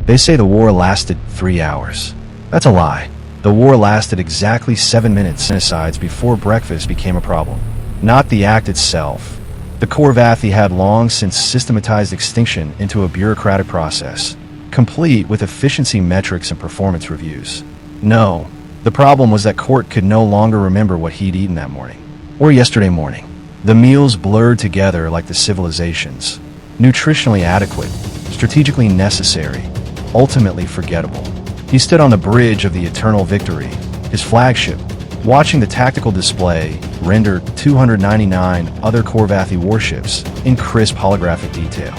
They say the war lasted 3 hours. That's a lie. The war lasted exactly 7 minutes genocides before breakfast became a problem. Not the act itself. The Korvathi had long since systematized extinction into a bureaucratic process, complete with efficiency metrics and performance reviews. No, the problem was that Court could no longer remember what he'd eaten that morning, or yesterday morning. The meals blurred together like the civilizations. Nutritionally adequate, strategically necessary, ultimately forgettable. He stood on the bridge of the Eternal Victory, his flagship, watching the tactical display render 299 other Korvathi warships in crisp holographic detail.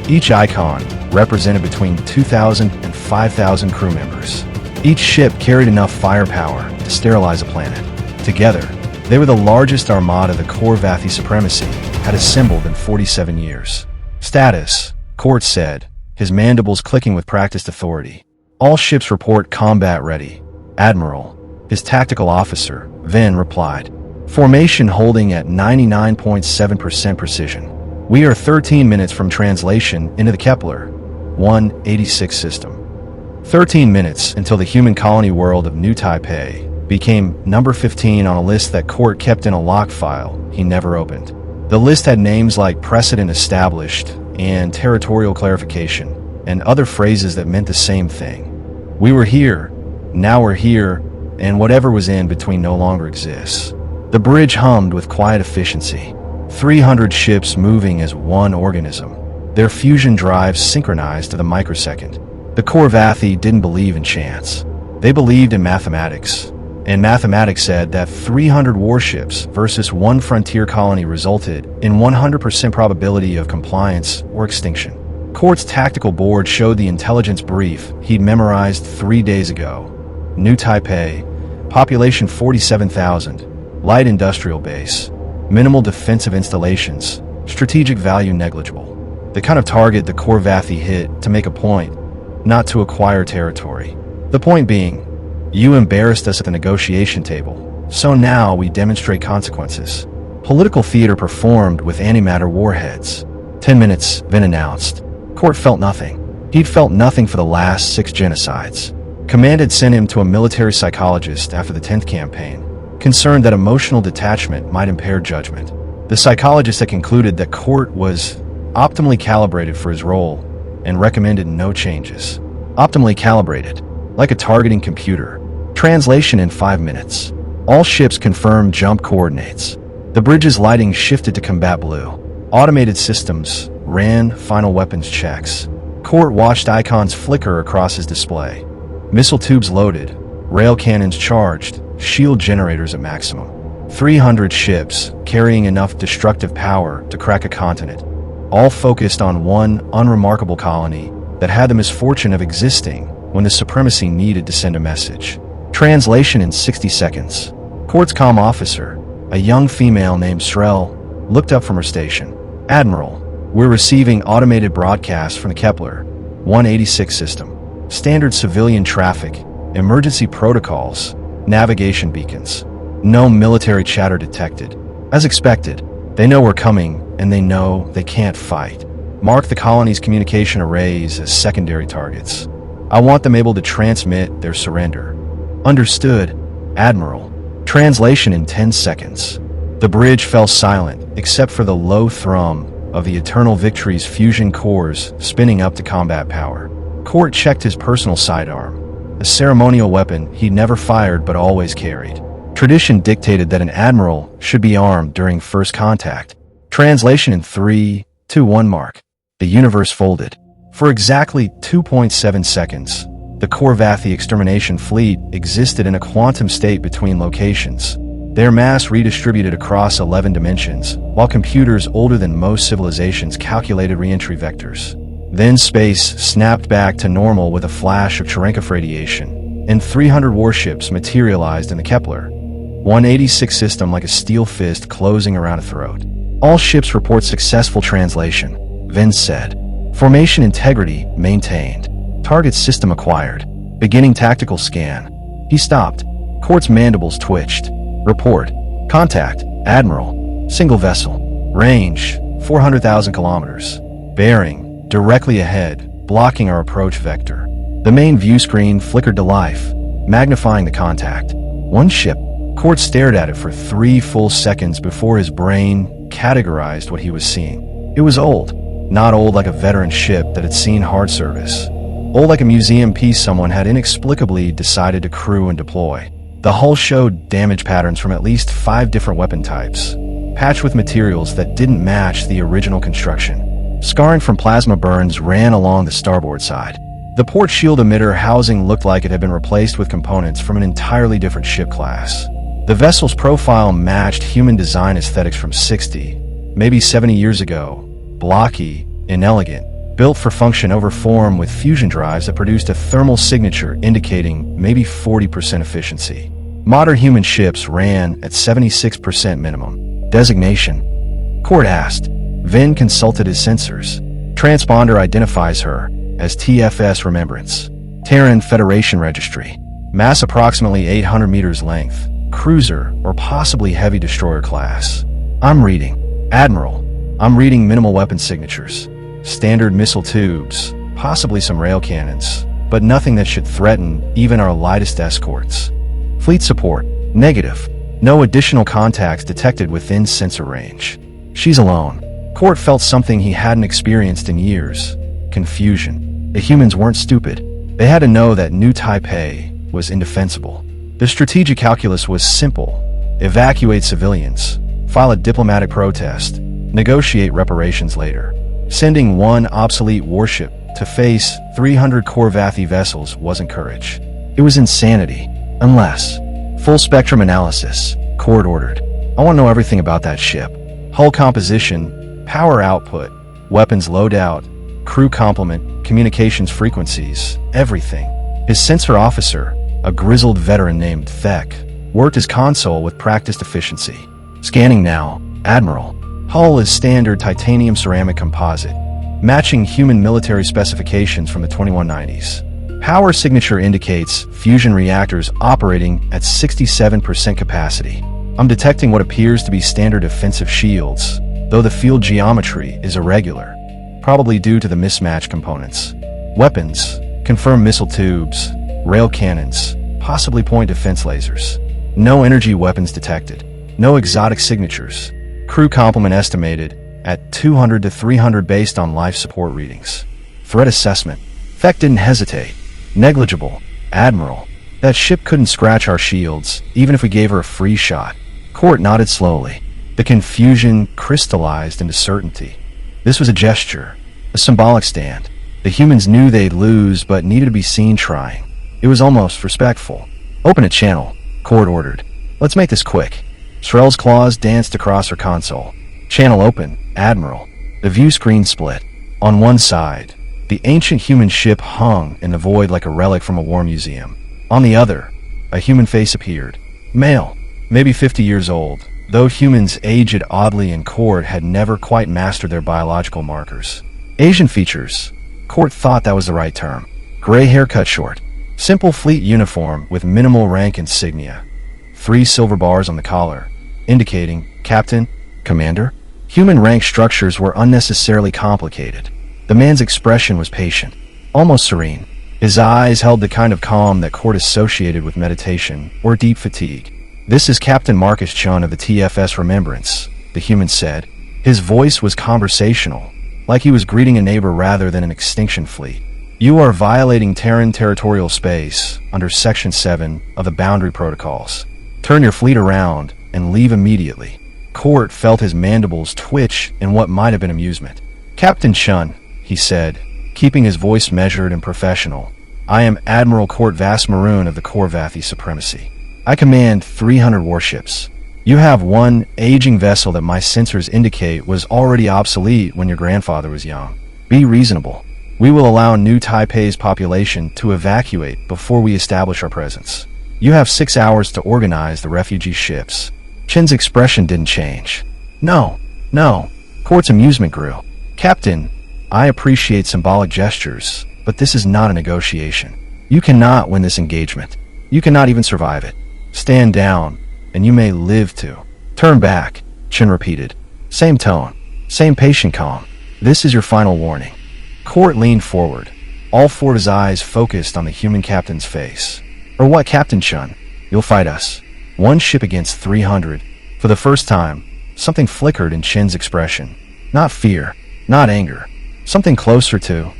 Each icon represented between 2,000 and 5,000 crew members. Each ship carried enough firepower to sterilize a planet. Together, they were the largest armada the Korvathi supremacy had assembled in 47 years. Status, Court said, his mandibles clicking with practiced authority. All ships report combat ready. Admiral, his tactical officer, Ven, replied. Formation holding at 99.7% precision. We are 13 minutes from translation into the Kepler 186 system. 13 minutes until the human colony world of New Taipei became number 15 on a list that Court kept in a lock file he never opened. The list had names like precedent established and territorial clarification, and other phrases that meant the same thing. We were here, now we're here, and whatever was in between no longer exists. The bridge hummed with quiet efficiency. 300 ships moving as one organism, their fusion drives synchronized to the microsecond. The Korvathi didn't believe in chance. They believed in mathematics. And mathematics said that 300 warships versus one frontier colony resulted in 100% probability of compliance or extinction. Court's tactical board showed the intelligence brief he'd memorized 3 days ago. New Taipei, population 47,000, light industrial base, minimal defensive installations, strategic value negligible. The kind of target the Korvathi hit to make a point, not to acquire territory. The point being, you embarrassed us at the negotiation table, so now we demonstrate consequences. Political theater performed with antimatter warheads. 10 minutes, Vin announced. Court felt nothing. He'd felt nothing for the last 6 genocides. Command had sent him to a military psychologist after the 10th campaign, concerned that emotional detachment might impair judgment. The psychologist had concluded that Court was optimally calibrated for his role and recommended no changes. Optimally calibrated, like a targeting computer. Translation in 5 minutes. All ships confirmed jump coordinates. The bridge's lighting shifted to combat blue. Automated systems ran final weapons checks. Court watched icons flicker across his display. Missile tubes loaded, rail cannons charged, shield generators at maximum. 300 ships carrying enough destructive power to crack a continent, all focused on one unremarkable colony that had the misfortune of existing when the supremacy needed to send a message. Translation in 60 seconds. Court's comm officer, a young female named Srel, looked up from her station. Admiral, we're receiving automated broadcasts from the Kepler 186 system. Standard civilian traffic, emergency protocols, navigation beacons. No military chatter detected. As expected, they know we're coming and they know they can't fight. Mark the colony's communication arrays as secondary targets. I want them able to transmit their surrender. Understood, Admiral. Translation in 10 seconds. The bridge fell silent except for the low thrum of the Eternal Victory's fusion cores spinning up to combat power. Court checked his personal sidearm, a ceremonial weapon he'd never fired but always carried. Tradition dictated that an admiral should be armed during first contact. Translation in 3, 2, 1 mark. The universe folded. For exactly 2.7 seconds, the Korvathi extermination fleet existed in a quantum state between locations, their mass redistributed across 11 dimensions, while computers older than most civilizations calculated re-entry vectors. Then space snapped back to normal with a flash of Cherenkov radiation, and 300 warships materialized in the Kepler 186 system like a steel fist closing around a throat. All ships report successful translation, Vince said. Formation integrity maintained. Target system acquired. Beginning tactical scan. He stopped. Court's mandibles twitched. Report. Contact. Admiral. Single vessel. Range. 400,000 kilometers. Bearing. Directly ahead, blocking our approach vector. The main view screen flickered to life, magnifying the contact. One ship. Court stared at it for 3 full seconds before his brain categorized what he was seeing. It was old. Not old like a veteran ship that had seen hard service. Old like a museum piece someone had inexplicably decided to crew and deploy. The hull showed damage patterns from at least 5 different weapon types, patched with materials that didn't match the original construction. Scarring from plasma burns ran along the starboard side. The port shield emitter housing looked like it had been replaced with components from an entirely different ship class. The vessel's profile matched human design aesthetics from 60, maybe 70 years ago. Blocky, inelegant, built for function over form with fusion drives that produced a thermal signature indicating maybe 40% efficiency. Modern human ships ran at 76% minimum. Designation? Court asked. Vin consulted his sensors. Transponder identifies her as TFS Remembrance. Terran Federation Registry. Mass approximately 800 meters length. Cruiser or possibly heavy destroyer class. I'm reading. Admiral. I'm reading minimal weapon signatures. Standard missile tubes, possibly some rail cannons, but nothing that should threaten even our lightest escorts. Fleet support. Negative. No additional contacts detected within sensor range. She's alone. Court felt something he hadn't experienced in years. Confusion. The humans weren't stupid. They had to know that New Taipei was indefensible. The strategic calculus was simple. Evacuate civilians. File a diplomatic protest. Negotiate reparations later. Sending one obsolete warship to face 300 Corvathi vessels wasn't courage. It was insanity. Unless. Full spectrum analysis. Court ordered. I want to know everything about that ship. Hull composition, power output, weapons loadout, crew complement, communications frequencies, everything. His sensor officer, a grizzled veteran named Thek, worked his console with practiced efficiency. Scanning now. Admiral. Hull is standard titanium ceramic composite, matching human military specifications from the 2190s. Power signature indicates fusion reactors operating at 67% capacity. I'm detecting what appears to be standard defensive shields, though the field geometry is irregular, probably due to the mismatched components. Weapons. Confirmed missile tubes, rail cannons, possibly point defense lasers. No energy weapons detected. No exotic signatures. Crew complement estimated at 200 to 300 based on life support readings. Threat assessment. Thek didn't hesitate. Negligible. Admiral. That ship couldn't scratch our shields, even if we gave her a free shot. Court nodded slowly. The confusion crystallized into certainty. This was a gesture. A symbolic stand. The humans knew they'd lose, but needed to be seen trying. It was almost respectful. Open a channel, Court ordered. Let's make this quick. Shrell's claws danced across her console. Channel open, Admiral. The view screen split. On one side, the ancient human ship hung in the void like a relic from a war museum. On the other, a human face appeared. Male, maybe 50 years old, though humans aged oddly in Court had never quite mastered their biological markers. Asian features. Court thought that was the right term. Gray hair cut short. Simple fleet uniform with minimal rank insignia. 3 silver bars on the collar, indicating Captain, Commander. Human rank structures were unnecessarily complicated. The man's expression was patient, almost serene. His eyes held the kind of calm that Court associated with meditation or deep fatigue. This is Captain Marcus Chun of the TFS Remembrance, the human said. His voice was conversational, like he was greeting a neighbor rather than an extinction fleet. You are violating Terran territorial space under Section 7 of the Boundary Protocols. Turn your fleet around and leave immediately. Court felt his mandibles twitch in what might have been amusement. Captain Chun, he said, keeping his voice measured and professional. I am Admiral Court Vasmaroon of the Corvathi Supremacy. I command 300 warships. You have one aging vessel that my sensors indicate was already obsolete when your grandfather was young. Be reasonable. We will allow New Taipei's population to evacuate before we establish our presence. You have 6 hours to organize the refugee ships. Chin's expression didn't change. No. Court's amusement grew. Captain, I appreciate symbolic gestures, but this is not a negotiation. You cannot win this engagement. You cannot even survive it. Stand down, and you may live to. Turn back, Chin repeated. Same tone, same patient calm. This is your final warning. Court leaned forward. all four of his eyes focused on the human captain's face. "Or what, Captain Chun? You'll fight us? One ship against 300. For the first time, something flickered in Chin's expression. Not fear, not anger. Something closer to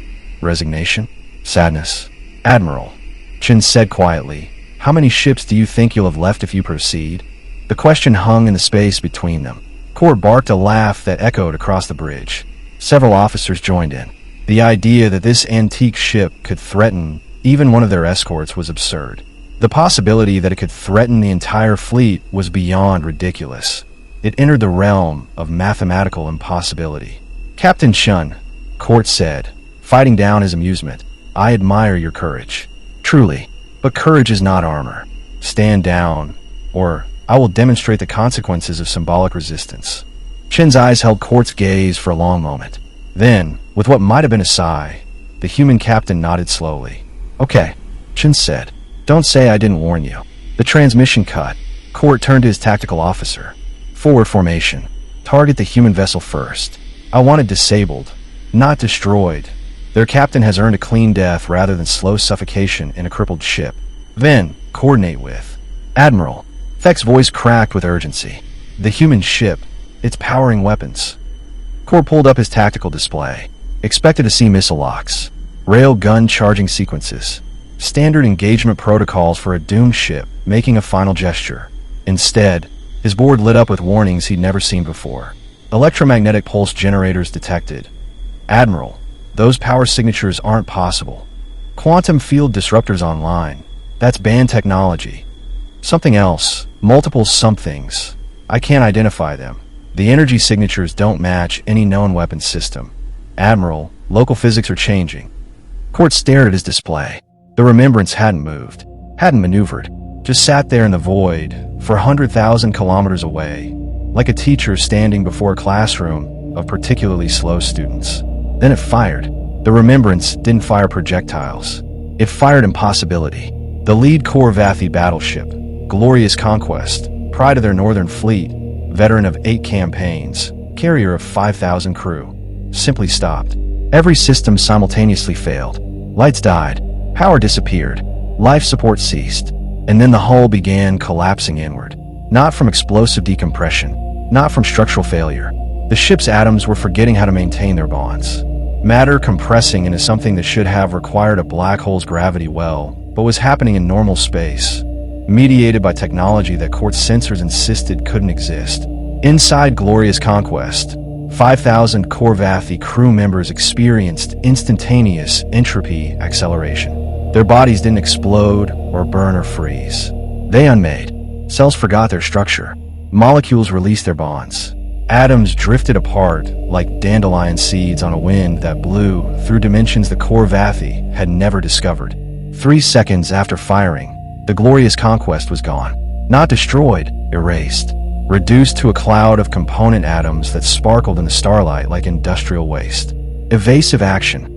resignation, sadness. "Admiral," Chin said quietly, "how many ships do you think you'll have left if you proceed?" The question hung in the space between them. Court barked a laugh that echoed across the bridge. Several officers joined in. The idea that this antique ship could threaten even one of their escorts was absurd. The possibility that it could threaten the entire fleet was beyond ridiculous. It entered the realm of mathematical impossibility. "Captain Chun," Court said, fighting down his amusement, "I admire your courage. Truly. But courage is not armor. Stand down, or I will demonstrate the consequences of symbolic resistance." Chin's eyes held Court's gaze for a long moment. Then, with what might have been a sigh, the human captain nodded slowly. "Okay," Chin said. "Don't say I didn't warn you." The transmission cut. Court turned to his tactical officer. "Forward formation. Target the human vessel first. I want it disabled, not destroyed. Their captain has earned a clean death rather than slow suffocation in a crippled ship. Then, coordinate with Admiral." Feck's voice cracked with urgency. "The human ship. It's powering weapons." Court pulled up his tactical display. Expected to see missile locks, rail gun charging sequences, standard engagement protocols for a doomed ship making a final gesture. Instead, his board lit up with warnings he'd never seen before. Electromagnetic pulse generators detected. "Admiral, those power signatures aren't possible. Quantum field disruptors online. That's banned technology. Something else. Multiple somethings. I can't identify them. The energy signatures don't match any known weapons system. Admiral, local physics are changing." Court stared at his display. The remembrance hadn't moved, hadn't maneuvered, just sat there in the void, for 100,000 kilometers away, like a teacher standing before a classroom of particularly slow students. Then it fired. The remembrance didn't fire projectiles. It fired impossibility. The lead core Vathi battleship, Glorious Conquest, pride of their northern fleet, veteran of 8 campaigns, carrier of 5,000 crew, simply stopped. Every system simultaneously failed. Lights died, power disappeared, life support ceased, and then the hull began collapsing inward. Not from explosive decompression, not from structural failure. The ship's atoms were forgetting how to maintain their bonds. Matter compressing into something that should have required a black hole's gravity well, but was happening in normal space, mediated by technology that Court's sensors insisted couldn't exist. Inside Glorious Conquest, 5,000 core Vathi crew members experienced instantaneous entropy acceleration. Their bodies didn't explode or burn or freeze. They unmade. Cells forgot their structure. Molecules released their bonds. Atoms drifted apart like dandelion seeds on a wind that blew through dimensions the core Vathi had never discovered. 3 seconds after firing, the Glorious Conquest was gone. Not destroyed, erased. Reduced to a cloud of component atoms that sparkled in the starlight like industrial waste. Evasive action.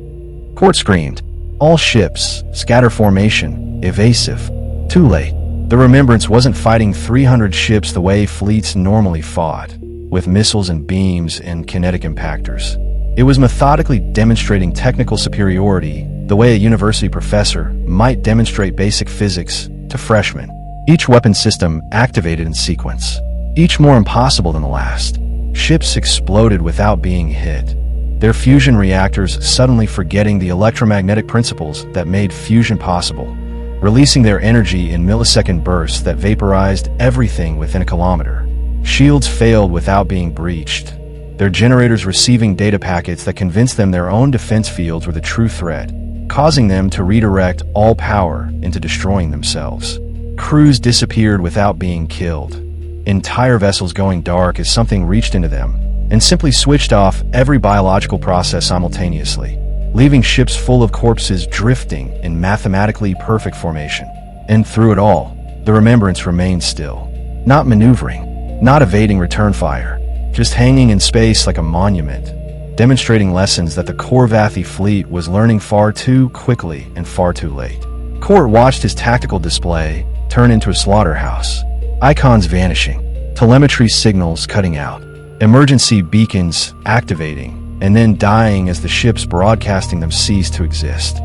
Court screamed. "All ships, scatter formation, evasive." Too late. The remembrance wasn't fighting 300 ships the way fleets normally fought, with missiles and beams and kinetic impactors. It was methodically demonstrating technical superiority the way a university professor might demonstrate basic physics to freshmen. Each weapon system activated in sequence, each more impossible than the last. Ships exploded without being hit, their fusion reactors suddenly forgetting the electromagnetic principles that made fusion possible, releasing their energy in millisecond bursts that vaporized everything within a kilometer. Shields failed without being breached, their generators receiving data packets that convinced them their own defense fields were the true threat, causing them to redirect all power into destroying themselves. Crews disappeared without being killed. Entire vessels going dark as something reached into them and simply switched off every biological process simultaneously, leaving ships full of corpses drifting in mathematically perfect formation. And through it all, the remembrance remained still, not maneuvering, not evading return fire, just hanging in space like a monument, demonstrating lessons that the core Vathi fleet was learning far too quickly and far too late. Court watched his tactical display turn into a slaughterhouse. Icons vanishing, telemetry signals cutting out, emergency beacons activating, and then dying as the ships broadcasting them ceased to exist.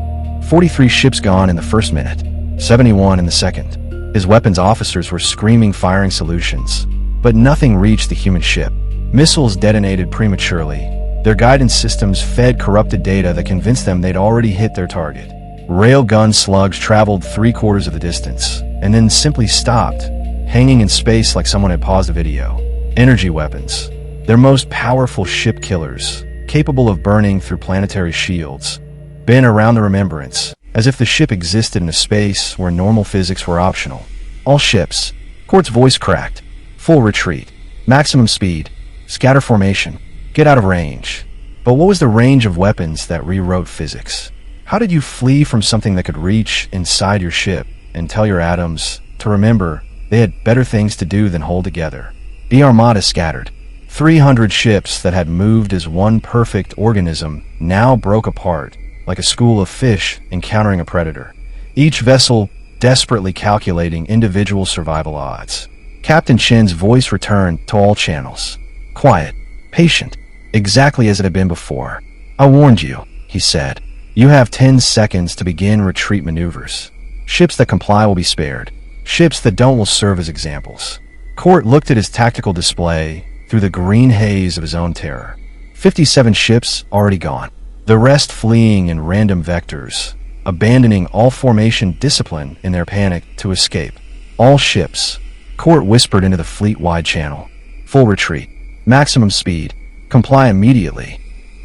43 ships gone in the first minute, 71 in the second. His weapons officers were screaming, firing solutions, but nothing reached the human ship. Missiles detonated prematurely. Their guidance systems fed corrupted data that convinced them they'd already hit their target. Railgun slugs traveled 3/4 of the distance, and then simply stopped, hanging in space like someone had paused the video. Energy weapons. Their most powerful ship killers, capable of burning through planetary shields, been around the Remembrance, as if the ship existed in a space where normal physics were optional. All ships. Court's voice cracked. Full retreat. Maximum speed. Scatter formation. Get out of range. But what was the range of weapons that rewrote physics? How did you flee from something that could reach inside your ship and tell your atoms to remember they had better things to do than hold together? The Armada scattered. 300 ships that had moved as one perfect organism now broke apart like a school of fish encountering a predator. Each vessel desperately calculating individual survival odds. Captain Chen's voice returned to all channels. Quiet. Patient. Exactly as it had been before. I warned you, he said. You have 10 seconds to begin retreat maneuvers. Ships that comply will be spared. Ships that don't will serve as examples. Court looked at his tactical display through the green haze of his own terror. 57 ships already gone. The rest fleeing in random vectors, abandoning all formation discipline in their panic to escape. All ships. Court whispered into the fleet-wide channel. Full retreat. Maximum speed. Comply immediately.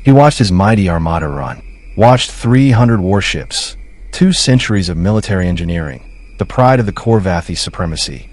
He watched his mighty armada run. Watched 300 warships. 2 centuries of military engineering. The pride of the Corvathi supremacy.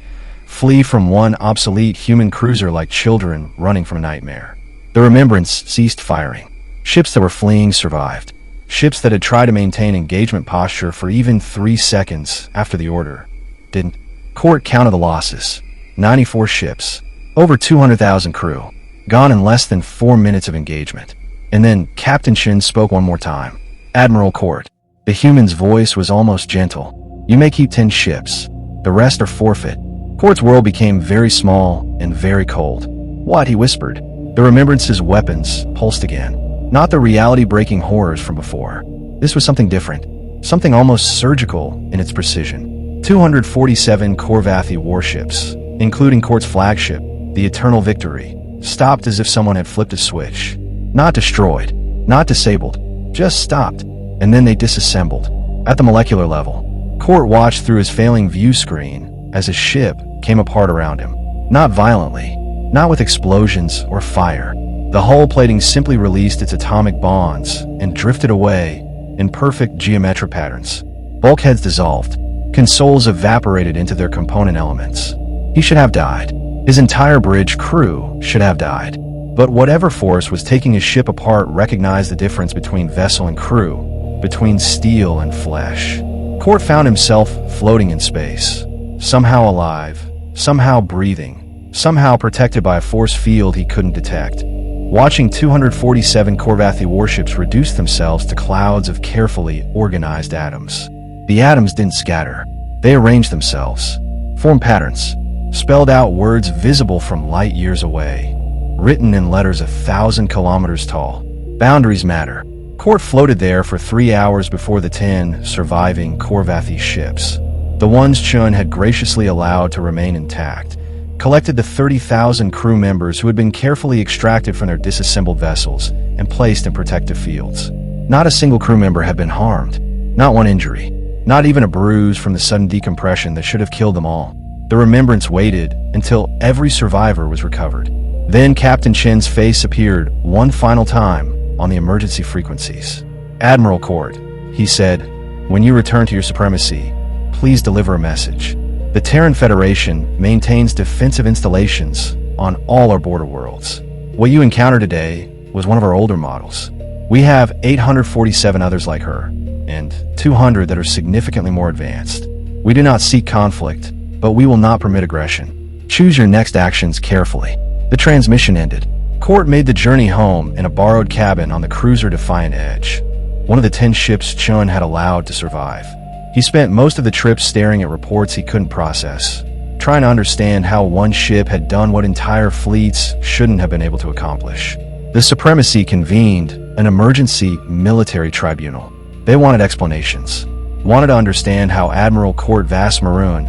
Flee from one obsolete human cruiser like children running from a nightmare. The Remembrance ceased firing. Ships that were fleeing survived. Ships that had tried to maintain engagement posture for even 3 seconds after the order didn't. Court counted the losses. 94 ships. Over 200,000 crew. Gone in less than 4 minutes of engagement. And then Captain Chen spoke one more time. Admiral Court. The human's voice was almost gentle. You may keep 10 ships. The rest are forfeit. Court's world became very small and very cold. What? He whispered. The Remembrance's weapons pulsed again. Not the reality-breaking horrors from before. This was something different. Something almost surgical in its precision. 247 Corvathi warships, including Court's flagship, the Eternal Victory, stopped as if someone had flipped a switch. Not destroyed, not disabled, just stopped, and then they disassembled. At the molecular level, Court watched through his failing view screen as his ship came apart around him. Not violently, not with explosions or fire. The hull plating simply released its atomic bonds and drifted away in perfect geometric patterns. Bulkheads dissolved. Consoles evaporated into their component elements. He should have died. His entire bridge crew should have died. But whatever force was taking his ship apart recognized the difference between vessel and crew, between steel and flesh. Court found himself floating in space, somehow alive, somehow breathing, somehow protected by a force field he couldn't detect. Watching 247 Corvathi warships reduce themselves to clouds of carefully organized atoms. The atoms didn't scatter. They arranged themselves, formed patterns, spelled out words visible from light years away, written in letters 1,000 kilometers tall. Boundaries matter. Court floated there for 3 hours before the 10 surviving Corvathi ships, the ones Chun had graciously allowed to remain intact, collected the 30,000 crew members who had been carefully extracted from their disassembled vessels and placed in protective fields. Not a single crew member had been harmed, not one injury, not even a bruise from the sudden decompression that should have killed them all. The Remembrance waited until every survivor was recovered. Then Captain Chen's face appeared one final time on the emergency frequencies. Admiral Court, he said, when you return to your supremacy, please deliver a message. The Terran Federation maintains defensive installations on all our border worlds. What you encountered today was one of our older models. We have 847 others like her, and 200 that are significantly more advanced. We do not seek conflict, but we will not permit aggression. Choose your next actions carefully. The transmission ended. Court made the journey home in a borrowed cabin on the cruiser Defiant Edge, one of the 10 ships Chun had allowed to survive. He spent most of the trip staring at reports he couldn't process, trying to understand how one ship had done what entire fleets shouldn't have been able to accomplish. The Supremacy convened an emergency military tribunal. They wanted explanations. Wanted to understand how Admiral Court Vas Maroon,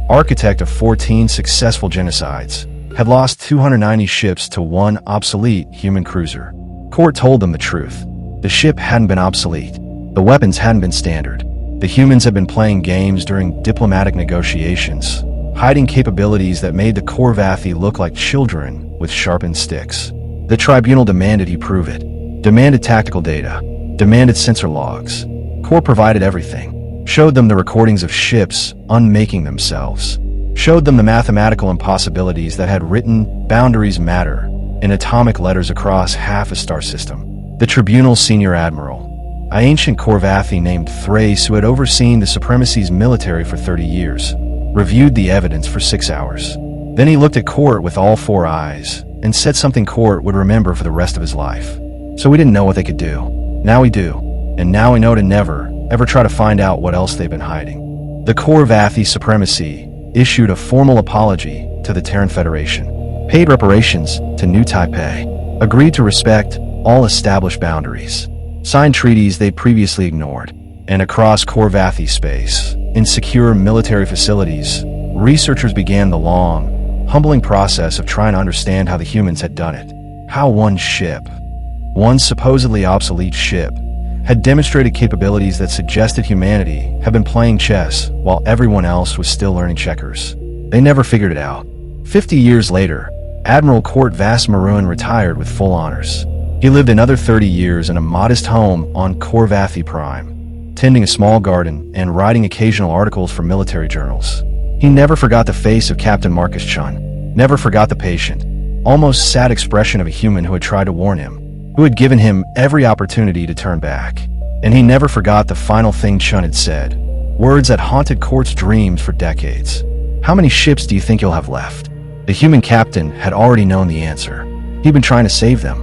architect of 14 successful genocides, had lost 290 ships to one obsolete human cruiser. Court told them the truth. The ship hadn't been obsolete. The weapons hadn't been standard. The humans had been playing games during diplomatic negotiations, hiding capabilities that made the Corvathi look like children with sharpened sticks. The tribunal demanded he prove it, demanded tactical data, demanded sensor logs. Court provided everything, showed them the recordings of ships unmaking themselves, showed them the mathematical impossibilities that had written "boundaries matter" in atomic letters across half a star system. The tribunal's senior admiral, an ancient Corvathi named Thrace who had overseen the Supremacy's military for 30 years, reviewed the evidence for 6 hours. Then he looked at Court with all 4 eyes and said something Court would remember for the rest of his life. So we didn't know what they could do. Now we do. And now we know to never, ever try to find out what else they've been hiding. The Corvathi Supremacy issued a formal apology to the Terran Federation, paid reparations to New Taipei, agreed to respect all established boundaries, signed treaties they previously ignored, and across Corvathi space, in secure military facilities, researchers began the long, humbling process of trying to understand how the humans had done it. How one ship, one supposedly obsolete ship, had demonstrated capabilities that suggested humanity had been playing chess while everyone else was still learning checkers. They never figured it out. 50 years later, Admiral Court Vas Maroon retired with full honors. He lived another 30 years in a modest home on Corvathi Prime, tending a small garden and writing occasional articles for military journals. He never forgot the face of Captain Marcus Chun, never forgot the patient, almost sad expression of a human who had tried to warn him, who had given him every opportunity to turn back. And he never forgot the final thing Chun had said, words that haunted Court's dreams for decades. How many ships do you think you'll have left? The human captain had already known the answer. He'd been trying to save them.